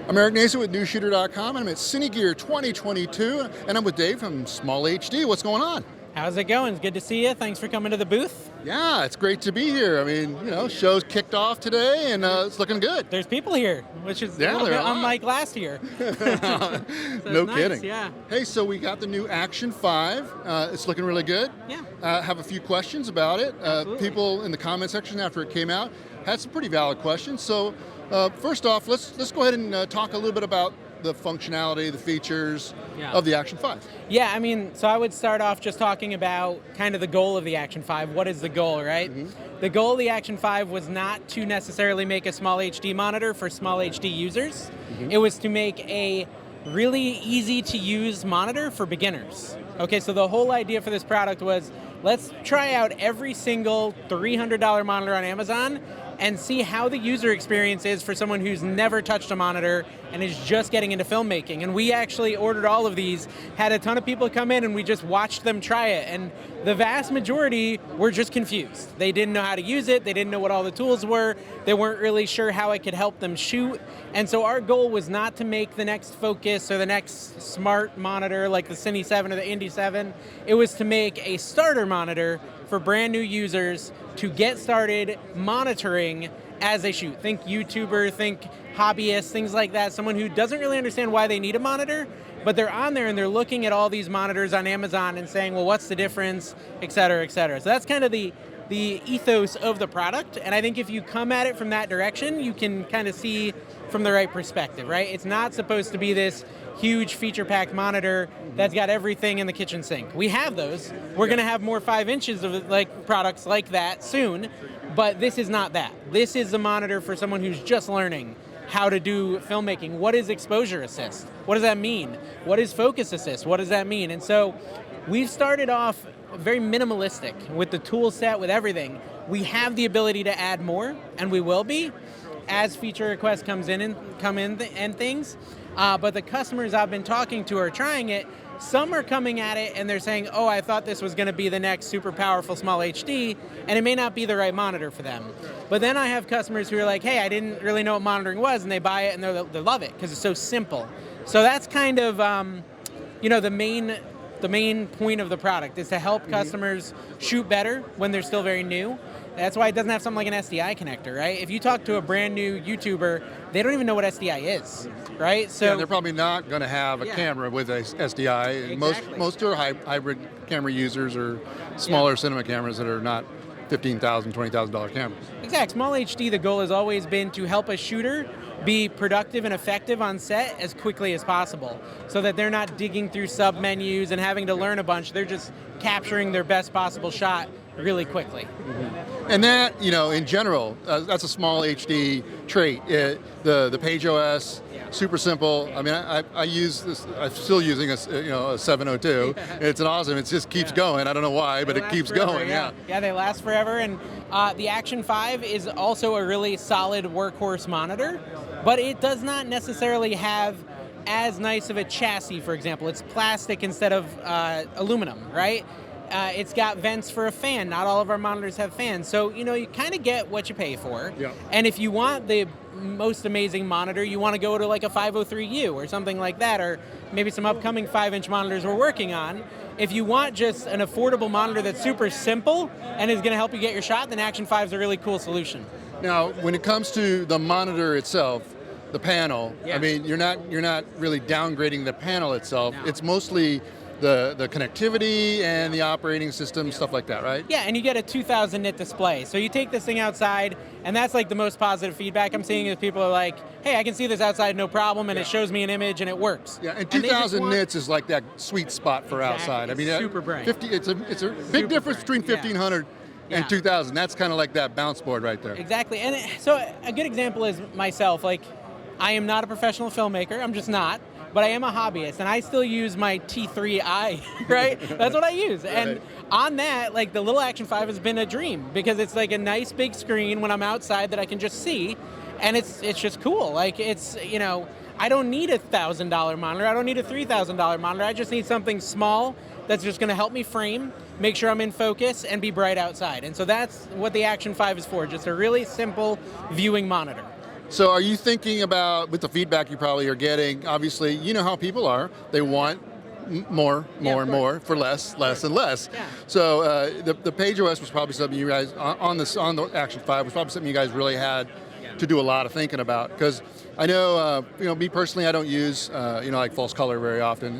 I'm Eric Nason with NewsShooter.com, and I'm at CineGear 2022, and I'm with Dave from Small HD. What's going on? How's it going? It's good to see you. Thanks for coming to the booth. Yeah, it's great to be here. I mean, show's kicked off today, and it's looking good. There's people here, which is a little bit unlike last year. No nice, kidding. Yeah. Hey, so we got the new Action 5. It's looking really good. Yeah. Have a few questions about it. People in the comment section after it came out had some pretty valid questions. So first off, let's go ahead and talk a little bit about the functionality, the features of the Action 5. Yeah, I mean, so I would start off just talking about kind of the goal of the Action 5. What is the goal, right? Mm-hmm. The goal of the Action 5 was not to necessarily make a small HD monitor for small HD users. Mm-hmm. It was to make a really easy to use monitor for beginners. Okay, so the whole idea for this product was, let's try out every single $300 monitor on Amazon and see how the user experience is for someone who's never touched a monitor and is just getting into filmmaking. And we actually ordered all of these, had a ton of people come in, and we just watched them try it. And the vast majority were just confused. They didn't know how to use it, they didn't know what all the tools were, they weren't really sure how it could help them shoot. And so our goal was not to make the next Focus or the next smart monitor like the Cine 7 or the Indy 7. It was to make a starter monitor for brand new users to get started monitoring as they shoot. Think YouTuber, think hobbyist, things like that. Someone who doesn't really understand why they need a monitor, but they're on there and they're looking at all these monitors on Amazon and saying, well, what's the difference, et cetera, et cetera. So that's kind of the ethos of the product. And I think if you come at it from that direction, you can kind of see from the right perspective, right? It's not supposed to be this huge feature-packed monitor that's got everything in the kitchen sink. We have those. We're going to have more 5 inches of products like that soon, but this is not that. This is a monitor for someone who's just learning how to do filmmaking. What is exposure assist? What does that mean? What is focus assist? What does that mean? And so we've started off very minimalistic with the tool set, with everything. We have the ability to add more, and we will be as feature requests come in and things. But the customers I've been talking to are trying it. Some are coming at it and they're saying, oh, I thought this was going to be the next super powerful small HD, and it may not be the right monitor for them. But then I have customers who are like, hey, I didn't really know what monitoring was, and they buy it and they love it because it's so simple. So that's kind of the main point of the product is to help customers shoot better when they're still very new. That's why it doesn't have something like an SDI connector, right? If you talk to a brand new YouTuber, they don't even know what SDI is, right? So they're probably not going to have a camera with a SDI. Exactly. Most are hybrid camera users or smaller cinema cameras that are not $15,000, $20,000 cameras. Exactly. Small HD, the goal has always been to help a shooter be productive and effective on set as quickly as possible so that they're not digging through sub-menus and having to learn a bunch. They're just capturing their best possible shot really quickly. Mm-hmm. And that, in general, that's a small HD trait. The Page OS, super simple. I mean, I use this. I'm still using a 702. It's an awesome. It just keeps going. I don't know why, but it keeps going. Yeah, they last forever. And the Action 5 is also a really solid workhorse monitor, but it does not necessarily have as nice of a chassis. For example, it's plastic instead of aluminum, right? It's got vents for a fan. Not all of our monitors have fans. So, you kind of get what you pay for. Yeah. And if you want the most amazing monitor, you want to go to like a 503U or something like that, or maybe some upcoming 5-inch monitors we're working on. If you want just an affordable monitor that's super simple and is going to help you get your shot, then Action 5 is a really cool solution. Now, when it comes to the monitor itself, the panel, I mean, you're not really downgrading the panel itself. No. It's mostly the connectivity and the operating system, stuff like that, right? Yeah, and you get a 2,000 nit display. So you take this thing outside, and that's like the most positive feedback I'm seeing is people are like, hey, I can see this outside, no problem, and it shows me an image, and it works. Yeah, and 2,000 nits is like that sweet spot for outside. I mean, super bright. It's a big difference between 1,500 and 2,000. That's kind of like that bounce board right there. Exactly, and so a good example is myself. Like, I am not a professional filmmaker. I'm just not. But I am a hobbyist, and I still use my T3i, right? That's what I use. Right. And on that, like, the little Action 5 has been a dream because it's like a nice big screen when I'm outside that I can just see, and it's just cool. Like, it's, I don't need a $1,000 monitor. I don't need a $3,000 monitor. I just need something small that's just going to help me frame, make sure I'm in focus, and be bright outside. And so that's what the Action 5 is for, just a really simple viewing monitor. So are you thinking about, with the feedback you probably are getting, obviously, you know how people are, they want more and more for less and less. Yeah. So the Page OS was probably something you guys, on the Action 5, was probably something you guys really had to do a lot of thinking about. Because I know, me personally, I don't use, like false color very often.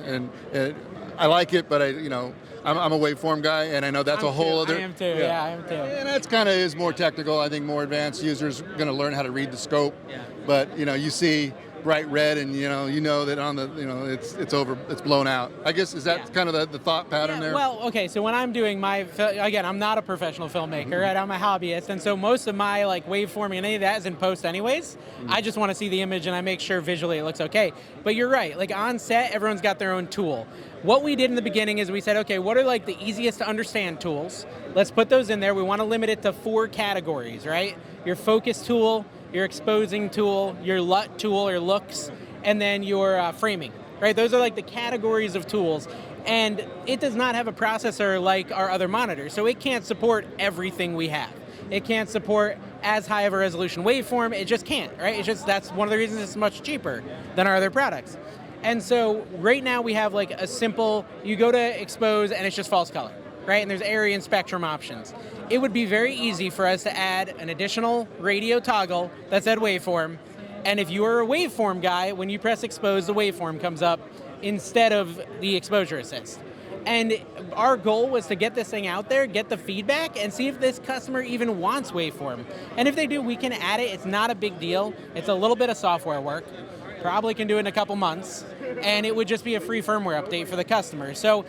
And I like it, but I'm a waveform guy, and I know that's a whole other. I am too. Yeah, I am too. And that's kind of is more technical. I think more advanced users are going to learn how to read the scope. Yeah. But you see bright red, and you know that on the it's over, it's blown out. I guess is that kind of the thought pattern there. Well, okay. So when I'm doing again, I'm not a professional filmmaker, right? I'm a hobbyist, and so most of my waveforming and any of that is in post, anyways. I just want to see the image, and I make sure visually it looks okay. But you're right. Like on set, everyone's got their own tool. What we did in the beginning is we said, okay, what are the easiest to understand tools? Let's put those in there. We want to limit it to 4 categories, right? Your focus tool, your exposing tool, your LUT tool or looks, and then your framing, right? Those are the categories of tools. And it does not have a processor like our other monitors, so it can't support everything we have. It can't support as high of a resolution waveform. It just can't, right? That's one of the reasons it's much cheaper than our other products. And so right now we have a simple, you go to expose and it's just false color, right? And there's area and spectrum options. It would be very easy for us to add an additional radio toggle that said waveform. And if you are a waveform guy, when you press expose, the waveform comes up instead of the exposure assist. And our goal was to get this thing out there, get the feedback, and see if this customer even wants waveform. And if they do, we can add it. It's not a big deal. It's a little bit of software work. Probably can do it in a couple months, and it would just be a free firmware update for the customer. So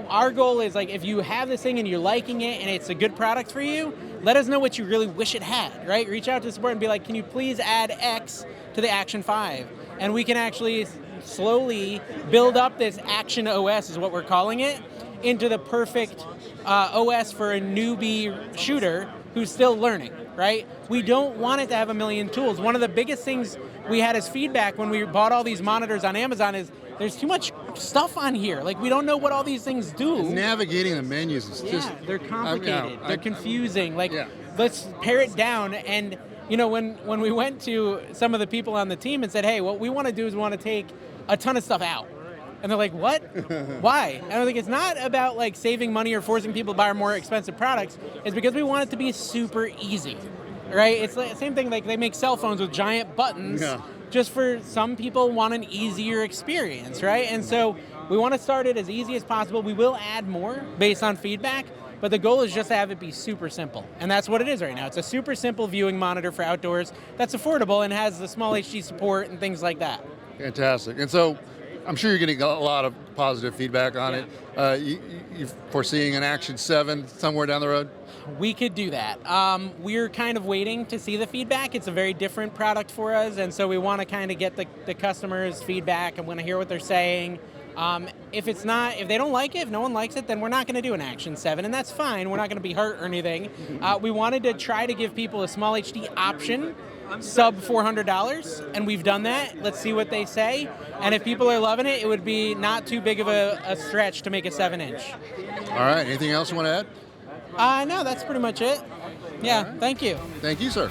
our goal is if you have this thing and you're liking it and it's a good product for you, let us know what you really wish it had, right? Reach out to support and be like, can you please add X to the Action 5? And we can actually slowly build up this Action OS, is what we're calling it, into the perfect OS for a newbie shooter who's still learning, right? We don't want it to have a million tools. One of the biggest things we had as feedback when we bought all these monitors on Amazon is there's too much stuff on here. We don't know what all these things do. Navigating the menus is just... they're complicated. They're confusing. Yeah. Let's pare it down. And when we went to some of the people on the team and said, hey, what we want to do is we want to take a ton of stuff out. And they're like, what? Why? And I think it's not about saving money or forcing people to buy more expensive products. It's because we want it to be super easy, right? It's the same thing, they make cell phones with giant buttons. Yeah. Just for some people want an easier experience, right? And so we want to start it as easy as possible. We will add more based on feedback, but the goal is just to have it be super simple. And that's what it is right now. It's a super simple viewing monitor for outdoors that's affordable and has the small HD support and things like that. Fantastic. And so I'm sure you're getting a lot of positive feedback on it. You foreseeing an Action 7 somewhere down the road? We could do that. We're kind of waiting to see the feedback. It's a very different product for us, and so we want to kind of get the customers' feedback and want to hear what they're saying. If they don't like it, if no one likes it, then we're not going to do an Action 7, and that's fine. We're not going to be hurt or anything. We wanted to try to give people a small HD option, sub $400, and we've done that. Let's see what they say. And if people are loving it, it would be not too big of a stretch to make a 7-inch. All right. Anything else you want to add? No, that's pretty much it. Yeah, thank you. Thank you, sir.